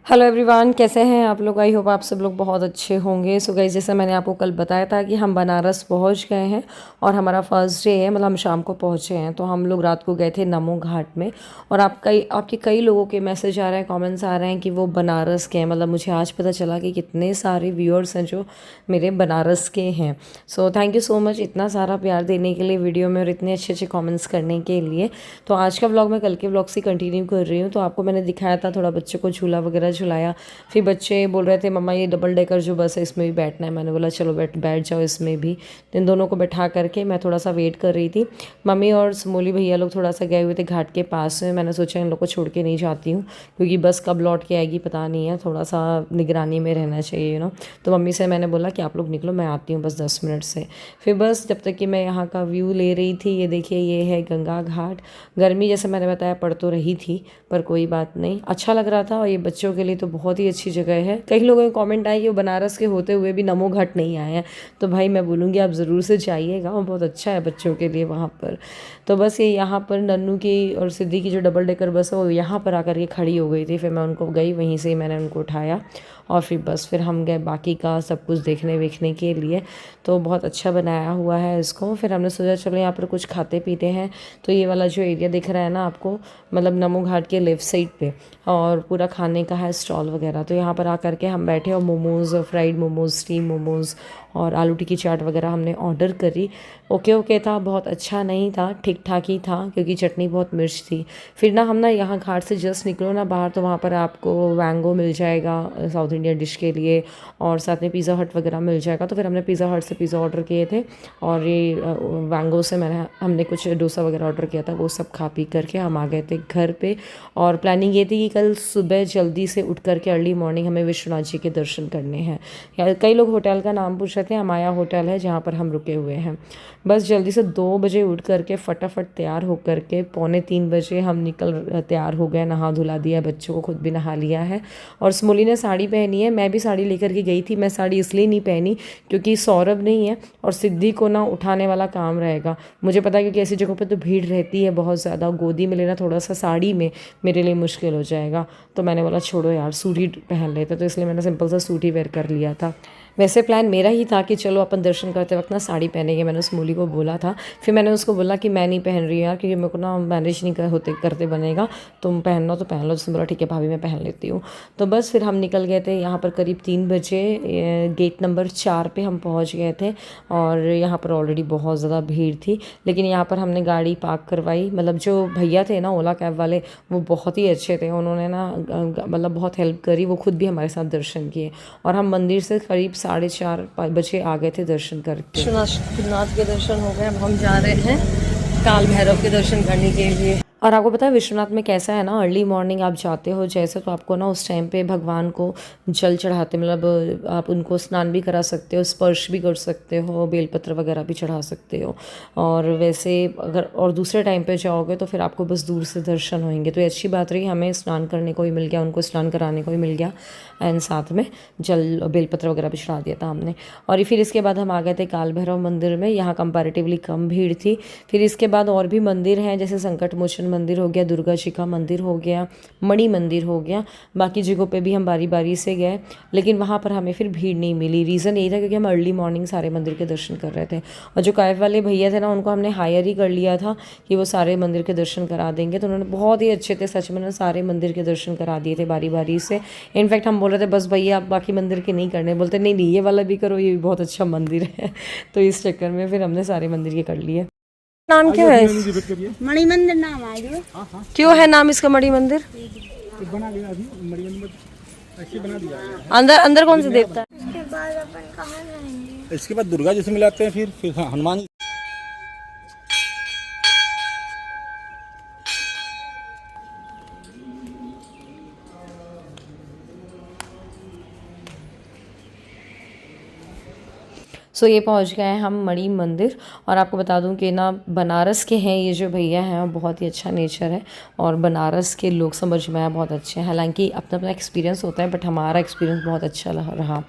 Hello everyone, कैसे हैं आप लोग। आई होप आप सब लोग बहुत अच्छे होंगे। सो गाइस, जैसे मैंने आपको कल बताया था कि हम बनारस पहुंच गए हैं और हमारा फर्स्ट डे है, मतलब हम शाम को पहुंचे हैं। तो हम लोग रात को गए थे नमो घाट में। और आपके कई लोगों के मैसेज आ रहे हैं, कमेंट्स आ रहे हैं कि वो बनारस के हैं। मतलब मुझे आज पता चला कि कितने सारे व्यूअर्स हैं जो मेरे बनारस के हैं। So thank you so much इतना सारा प्यार देने के लिए वीडियो में और इतने अच्छे अच्छे कॉमेंट्स करने के लिए। तो आज का व्लॉग मैं कल के व्लॉग से कंटिन्यू कर रही हूँ। तो आपको मैंने दिखाया था थोड़ा बच्चों को झूला वगैरह झुलाया। फिर बच्चे बोल रहे थे मम्मा ये डबल डेकर जो बस है इसमें भी बैठना है। मैंने बोला चलो बैठ जाओ इसमें भी। तो इन दोनों को बैठा करके मैं थोड़ा सा वेट कर रही थी। मम्मी और समोली भैया लोग थोड़ा सा गए हुए थे घाट के पास में। मैंने सोचा इन लोग को छोड़ के नहीं जाती हूँ क्योंकि बस कब लौट के आएगी पता नहीं है, थोड़ा सा निगरानी में रहना चाहिए तो मम्मी से मैंने बोला कि आप लोग निकलो, मैं आती हूँ बस 10 मिनट से। फिर बस जब तक कि मैं यहाँ का व्यू ले रही थी, ये देखिए ये है गंगा घाट। गर्मी जैसे मैंने बताया पड़ तो रही थी पर कोई बात नहीं, अच्छा लग रहा था। और ये बच्चों के लिए तो बहुत ही अच्छी जगह है। कई लोगों के कमेंट आए कि वो बनारस के होते हुए भी नमो घाट नहीं आए हैं। तो भाई मैं बोलूँगी आप ज़रूर से जाइएगा, वो बहुत अच्छा है बच्चों के लिए वहाँ पर। तो बस ये यहाँ पर नन्नू की और सिद्धि की जो डबल डेकर बस है वो यहाँ पर आकर के खड़ी हो गई थी। फिर मैं उनको गई, वहीं से ही मैंने उनको उठाया और फिर हम गए बाकी का सब कुछ देखने वेखने के लिए। तो बहुत अच्छा बनाया हुआ है इसको। फिर हमने सोचा चलो यहाँ पर कुछ खाते पीते हैं। तो ये वाला जो एरिया दिख रहा है ना आपको, मतलब नमो घाट के लेफ़्ट साइड पे, और पूरा खाने का है स्टॉल वगैरह। तो यहाँ पर आकर के हम बैठे और मोमोज़, फ्राइड मोमोज़, स्टीम मोमोज़ और आलू टिक्की चाट वगैरह हमने ऑर्डर करी। ओके था, बहुत अच्छा नहीं था, ठीक ठाक ही था क्योंकि चटनी बहुत मिर्च थी। फिर ना हम ना यहाँ घाट से जस्ट निकलो ना बाहर तो वहाँ पर आपको वैंगो मिल जाएगा साउथ इंडियन डिश के लिए, और साथ में पिज़्ज़ा हट वगैरह मिल जाएगा। तो फिर हमने पिज़्ज़ा हट से पिज़्ज़ा ऑर्डर किए थे और ये वैंगो से हमने कुछ डोसा वगैरह ऑर्डर किया था। वो सब खा पी करके हम आ गए थे घर पे। और प्लानिंग ये थी कि कल सुबह जल्दी से उठ करके अर्ली मॉर्निंग हमें विश्वनाथ जी के दर्शन करने हैं। कई लोग होटल का नाम पूछ रहे थे, हमाया होटल है जहाँ पर हम रुके हुए हैं। बस जल्दी से 2 बजे उठ करके फटाफट तैयार हो करके 2:45 हम तैयार हो गए, नहा धुला दिया, बच्चों को खुद भी नहा लिया है। और स्मोली ने साड़ी पहनी है, मैं भी साड़ी लेकर के गई थी। मैं साड़ी इसलिए नहीं पहनी क्योंकि सौरभ नहीं है और सिद्धि को ना उठाने वाला काम रहेगा। मुझे पता है क्योंकि ऐसी जगहों पर तो भीड़ रहती है बहुत ज़्यादा, गोदी में लेना थोड़ा सा साड़ी में मेरे लिए मुश्किल हो जाएगा। तो मैंने बोला छोड़ो यार सूट ही पहन लेते, तो इसलिए मैंने सिंपल सा सूट ही वेयर कर लिया था। वैसे प्लान मेरा ही था कि चलो अपन दर्शन करते वक्त ना साड़ी पहनेंगे, मैंने उस मूली को बोला था। फिर मैंने उसको बोला कि मैं नहीं पहन रही यार क्योंकि मेरे को ना मैनेज नहीं होते करते बनेगा, तुम पहनना तो पहन लो। उसने बोला ठीक है भाभी मैं पहन लेती हूँ। तो बस फिर हम निकल गए थे यहाँ पर करीब 3 बजे। गेट नंबर 4 पे हम पहुँच गए थे और यहाँ पर ऑलरेडी बहुत ज़्यादा भीड़ थी। लेकिन यहाँ पर हमने गाड़ी पार्क करवाई, मतलब जो भैया थे ना ओला कैब वाले वो बहुत ही अच्छे थे। उन्होंने ना मतलब बहुत हेल्प करी, वो खुद भी हमारे साथ दर्शन किए। और हम मंदिर से करीब 4:30 बजे आ गए थे दर्शन करके। विश्वनाथ के दर्शन हो गए, अब हम जा रहे हैं काल भैरव के दर्शन करने के लिए। और आपको पता है विश्वनाथ में कैसा है ना, अर्ली मॉर्निंग आप जाते हो जैसे तो आपको ना उस टाइम पे भगवान को जल चढ़ाते, मतलब आप उनको स्नान भी करा सकते हो, स्पर्श भी कर सकते हो, बेलपत्र वगैरह भी चढ़ा सकते हो। और वैसे अगर और दूसरे टाइम पे जाओगे तो फिर आपको बस दूर से दर्शन होंगे। तो ये अच्छी बात रही, हमें स्नान करने को भी मिल गया, उनको स्नान कराने को भी मिल गया, एंड साथ में जल बेलपत्र वगैरह भी चढ़ा दिया था हमने। और फिर इसके बाद हम आ गए थे काल भैरव मंदिर में। यहाँ कंपैरेटिवली कम भीड़ थी। फिर इसके बाद और भी मंदिर हैं जैसे संकट मोचन मंदिर हो गया, दुर्गा जी का मंदिर हो गया, मणि मंदिर हो गया। बाकी जगहों पे भी हम बारी बारी से गए लेकिन वहाँ पर हमें फिर भीड़ नहीं मिली। रीज़न यही था क्योंकि हम अर्ली मॉर्निंग सारे मंदिर के दर्शन कर रहे थे। और जो कैब वाले भैया थे ना उनको हमने हायर ही कर लिया था कि वो सारे मंदिर के दर्शन करा देंगे। तो उन्होंने बहुत ही अच्छे थे सच में, सारे मंदिर के दर्शन करा दिए थे बारी बारी से। इनफैक्ट हम बोल रहे थे बस भैया आप बाकी मंदिर के नहीं करने, बोलते नहीं नहीं ये वाला भी करो, ये भी बहुत अच्छा मंदिर है। तो इस चक्कर में फिर हमने सारे मंदिर के कर लिए। नाम क्या है? मणि मंदिर नाम है। क्यों है नाम इसका मणि मंदिर? बना लिया अभी मणि मंदिर ऐसे बना दिया। अंदर अंदर कौन से देवता है? इसके बाद अपन कहाँ जाएंगे? इसके बाद दुर्गा जी से मिलाते हैं, फिर हनुमान। सो ये पहुंच गए हैं हम मणि मंदिर। और आपको बता दूं कि ना बनारस के हैं ये जो भैया हैं, वो बहुत ही अच्छा नेचर है और बनारस के लोग समझ में आए बहुत अच्छे हैं। हालांकि अपना अपना एक्सपीरियंस होता है बट हमारा एक्सपीरियंस बहुत अच्छा रहा।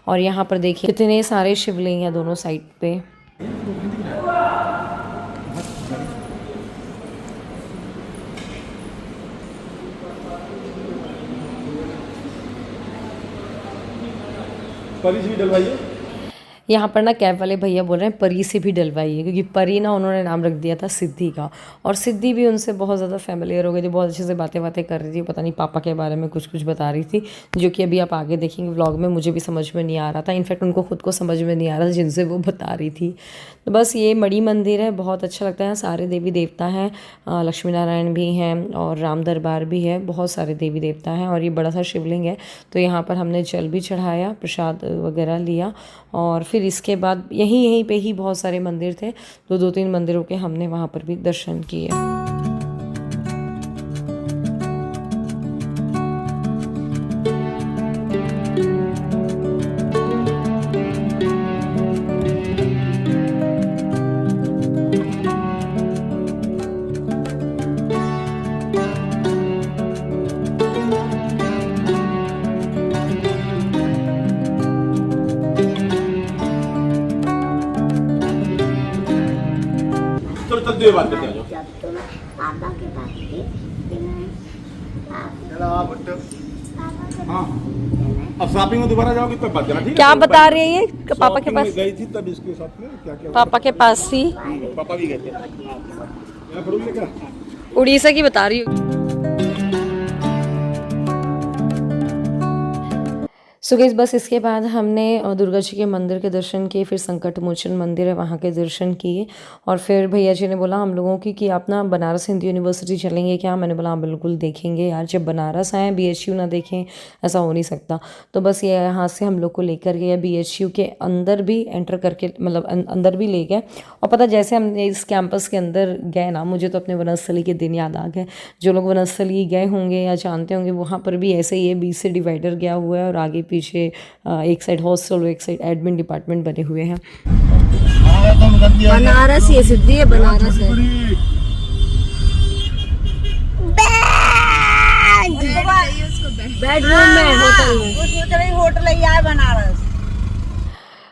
और यहाँ पर देखिए कितने सारे शिवलिंग हैं दोनों साइड पे। परी भी डलवाइए। यहाँ पर ना कैब वाले भैया बोल रहे हैं परी से भी डलवाइए, क्योंकि परी ना उन्होंने नाम रख दिया था सिद्धि का, और सिद्धि भी उनसे बहुत ज़्यादा फेमिलियर हो गई थी, बहुत अच्छे से बातें बातें कर रही थी, पता नहीं पापा के बारे में कुछ कुछ बता रही थी, जो कि अभी आप आगे देखेंगे व्लॉग में। मुझे भी समझ में नहीं आ रहा था, इनफैक्ट उनको खुद को समझ में नहीं आ रहा था जिनसे वो बता रही थी। तो बस ये मणि मंदिर है, बहुत अच्छा लगता है। सारे देवी देवता हैं, लक्ष्मी नारायण भी हैं और राम दरबार भी है, बहुत सारे देवी देवता हैं, और ये बड़ा सा शिवलिंग है। तो यहाँ पर हमने जल भी चढ़ाया, प्रसाद वगैरह लिया, और फिर इसके बाद यहीं पे ही बहुत सारे मंदिर थे, तो 2-3 मंदिरों के हमने वहाँ पर भी दर्शन किए। चलो चल दो बात करते आ जाओ। जब तो मैं पापा के पास थी, फिर मैं चलो आप बट्टे। पापा के हाँ अब शॉपिंग में दोबारा जाओगे तब बात करना, ठीक है? क्या बता रही है ये पापा के शॉपिंग पास? में गई थी तब इसके साथ में क्या क्या पापा के पास थी, पापा भी गए थे। यहाँ फरूल लेकर उड़ीसा की बता रही हूँ। सो गाइस बस इसके बाद हमने दुर्गा जी के मंदिर के दर्शन किए, फिर संकट मोचन मंदिर है वहाँ के दर्शन किए, और फिर भैया जी ने बोला हम लोगों की कि आप ना बनारस हिंदू यूनिवर्सिटी चलेंगे क्या? मैंने बोला हाँ बिल्कुल देखेंगे यार, जब बनारस आए BHU ना देखें ऐसा हो नहीं सकता। तो बस ये यहाँ से हम लोग को लेकर गए, BHU के अंदर भी एंटर करके, मतलब अंदर भी ले गए। और पता जैसे हमने इस कैंपस के अंदर गए ना, मुझे तो अपने वनस्थली के दिन याद आ गए। जो लोग वनस्थली गए होंगे या जानते होंगे, वहाँ पर भी ऐसे ही है, बीच से डिवाइडर गया हुआ है, और आगे पीछे एक साइड हॉस्टल और एक साइड एडमिन डिपार्टमेंट बने हुए हैं। बनारस, ये सिद्धि है, बनारस है। बेडरूम में, होटल में। वो सोच रही होटल ही है बनारस।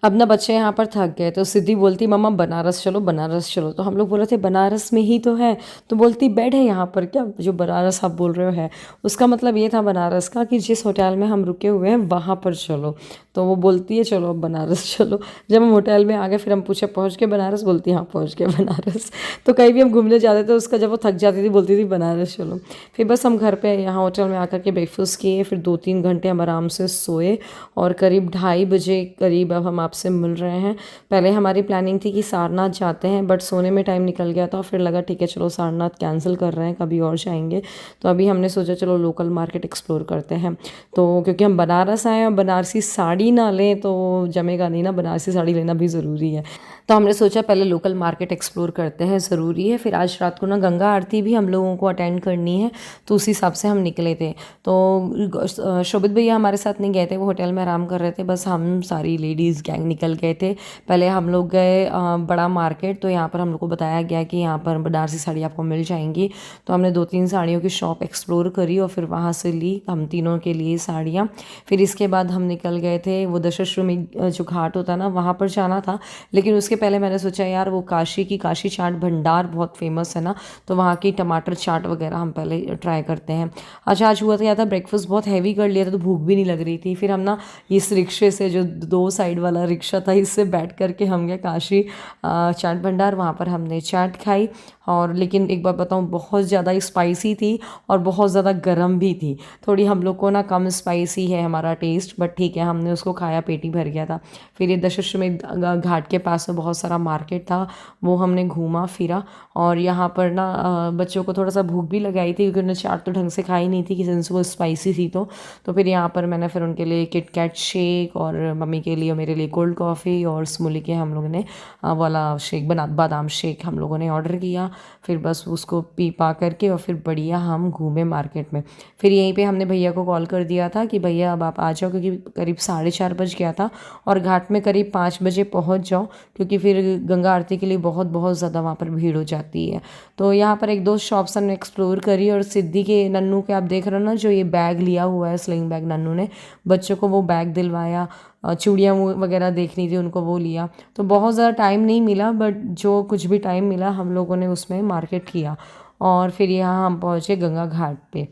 अब ना बच्चे यहाँ पर थक गए, तो सिद्धि बोलती मम्मा बनारस चलो, बनारस चलो। तो हम लोग बोल रहे थे बनारस में ही तो है, तो बोलती बेड है यहाँ पर क्या? जो बनारस आप बोल रहे हो है, उसका मतलब ये था बनारस का कि जिस होटल में हम रुके हुए हैं वहाँ पर चलो। तो वो बोलती है चलो अब बनारस चलो। जब हम होटल में आ गए, फिर हम पूछे पहुँच के बनारस? बोलती हाँ पहुँच के बनारस। तो कहीं भी हम घूमने जाते थे, उसका जब वो थक जाती थी बोलती थी बनारस चलो। फिर बस हम घर पे यहाँ होटल में आकर के ब्रेकफास्ट किए, फिर 2-3 घंटे हम आराम से सोए, और करीब 2:30 बजे करीब अब हम आपसे मिल रहे हैं। पहले हमारी प्लानिंग थी कि सारनाथ जाते हैं, बट सोने में टाइम निकल गया था, फिर लगा ठीक है चलो सारनाथ कैंसिल कर रहे हैं, कभी और जाएंगे। तो अभी हमने सोचा चलो लोकल मार्केट एक्सप्लोर करते हैं। तो क्योंकि हम बनारस आए हैं, बनारसी साड़ी ना लें तो जमेगा नहीं ना, बनारसी साड़ी लेना भी ज़रूरी है। तो हमने सोचा पहले लोकल मार्केट एक्सप्लोर करते हैं, ज़रूरी है। फिर आज रात को ना गंगा आरती भी हम लोगों को अटेंड करनी है, तो उस हिसाब से हम निकले थे। तो शोभित भैया हमारे साथ नहीं गए थे, वो होटल में आराम कर रहे थे, बस हम सारी लेडीज़ गैंग निकल गए थे। पहले हम लोग गए बड़ा मार्केट, तो यहाँ पर हम लोग को बताया गया कि यहाँ पर बनारसी साड़ी आपको मिल जाएंगी। तो हमने 2-3 साड़ियों की शॉप एक्सप्लोर करी, और फिर वहाँ से ली हम तीनों के लिए साड़ियाँ। फिर इसके बाद हम निकल गए थे, वो दशाश्वमेध जो घाट होता है ना, वहाँ पर जाना था। लेकिन उसके पहले मैंने सोचा यार वो काशी चाट भंडार बहुत फेमस है ना, तो वहाँ की टमाटर चाट वगैरह हम पहले ट्राई करते हैं। अच्छा आज हुआ था ब्रेकफास्ट बहुत हैवी कर लिया था, तो भूख भी नहीं लग रही थी। फिर हम ना इस रिक्शे से, जो 2 साइड वाला रिक्शा था, इससे बैठ करके हम गए काशी चाट भंडार। वहाँ पर हमने चाट खाई, और लेकिन एक बात बताऊँ बहुत ज़्यादा स्पाइसी थी और बहुत ज़्यादा गर्म भी थी। थोड़ी हम लोग को ना कम स्पाइसी है हमारा टेस्ट, बट ठीक है हमने उसको खाया, पेट ही भर गया था। फिर ये दशाश्वमेध घाट के पास में बहुत सारा मार्केट था, वो हमने घूमा फिरा। और यहाँ पर ना बच्चों को थोड़ा सा भूख भी लगाई थी, क्योंकि उन्होंने चाट तो ढंग से खाई नहीं थी, कि वो स्पाइसी थी। तो फिर यहाँ पर मैंने फिर उनके लिए किटकैट शेक, और मम्मी के लिए और मेरे लिए कोल्ड कॉफ़ी, और स्मूली के हम लोगों ने वाला शेक बादाम शेक हम लोगों ने ऑर्डर किया। फिर बस उसको पी पा करके, और फिर बढ़िया हम घूमे मार्केट में। फिर यहीं पे हमने भैया को कॉल कर दिया था कि भैया अब आप आ जाओ, क्योंकि करीब 4:30 बज गया था, और घाट में करीब 5 बजे पहुँच जाओ, क्योंकि फिर गंगा आरती के लिए बहुत ज़्यादा वहाँ पर भीड़ हो जाती है। तो यहाँ पर 1-2 शॉप्स हमने एक्सप्लोर करी, और सिद्धि के नन्नू के आप देख रहे हो ना, जो ये बैग लिया हुआ है स्लिंग बैग, नन्नू ने बच्चों को वो बैग दिलवाया। चूड़ियाँ वगैरह देखनी थी उनको, वो लिया। तो बहुत ज़्यादा टाइम नहीं मिला, बट जो कुछ भी टाइम मिला हम लोगों ने उसमें मार्केट किया, और फिर यहाँ हम पहुँचे गंगा घाट पे।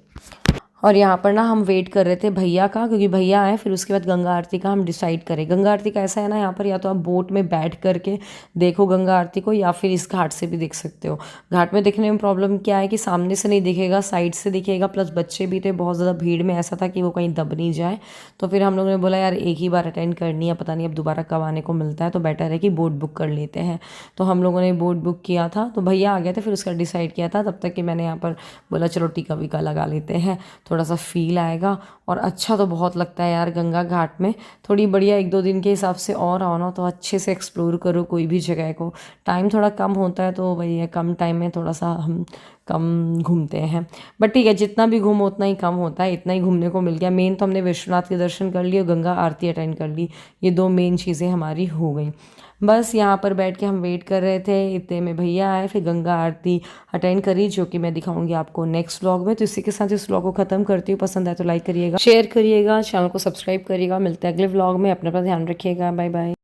और यहाँ पर ना हम वेट कर रहे थे भैया का, क्योंकि भैया आए फिर उसके बाद गंगा आरती का हम डिसाइड करें। गंगा आरती का ऐसा है ना, यहाँ पर या तो आप बोट में बैठ करके देखो गंगा आरती को, या फिर इस घाट से भी देख सकते हो। घाट में देखने में प्रॉब्लम क्या है कि सामने से नहीं दिखेगा, साइड से दिखेगा, प्लस बच्चे भी थे बहुत ज़्यादा, भीड़ में ऐसा था कि वो कहीं दब नहीं जाए। तो फिर हम लोगों ने बोला यार एक ही बार अटेंड करनी है, पता नहीं अब दोबारा कब आने को मिलता है, तो बेटर है कि बोट बुक कर लेते हैं। तो हम लोगों ने बोट बुक किया था, तो भैया आ गए थे फिर उसका डिसाइड किया था। तब तक कि मैंने यहाँ पर बोला चलो टीका वीका लगा लेते हैं, थोड़ा सा फील आएगा। और अच्छा तो बहुत लगता है यार गंगा घाट में। थोड़ी बढ़िया 1-2 दिन के हिसाब से और आओ ना तो अच्छे से एक्सप्लोर करो कोई भी जगह को। टाइम थोड़ा कम होता है तो वही है, कम टाइम में थोड़ा सा हम कम घूमते हैं, बट ठीक है जितना भी घूमो उतना ही कम होता है। इतना ही घूमने को मिल गया। मेन तो हमने विश्वनाथ के दर्शन कर लिए और गंगा आरती अटेंड कर ली, ये 2 मेन चीज़ें हमारी हो गई। बस यहाँ पर बैठ के हम वेट कर रहे थे, इतने में भैया आए, फिर गंगा आरती अटेंड करी, जो कि मैं दिखाऊंगी आपको नेक्स्ट व्लॉग में। तो इसी के साथ इस व्लॉग को खत्म करती हूँ। पसंद आए तो लाइक करिएगा, शेयर करिएगा, चैनल को सब्सक्राइब करिएगा। मिलते हैं अगले व्लॉग में। अपना ध्यान रखिएगा। Bye bye.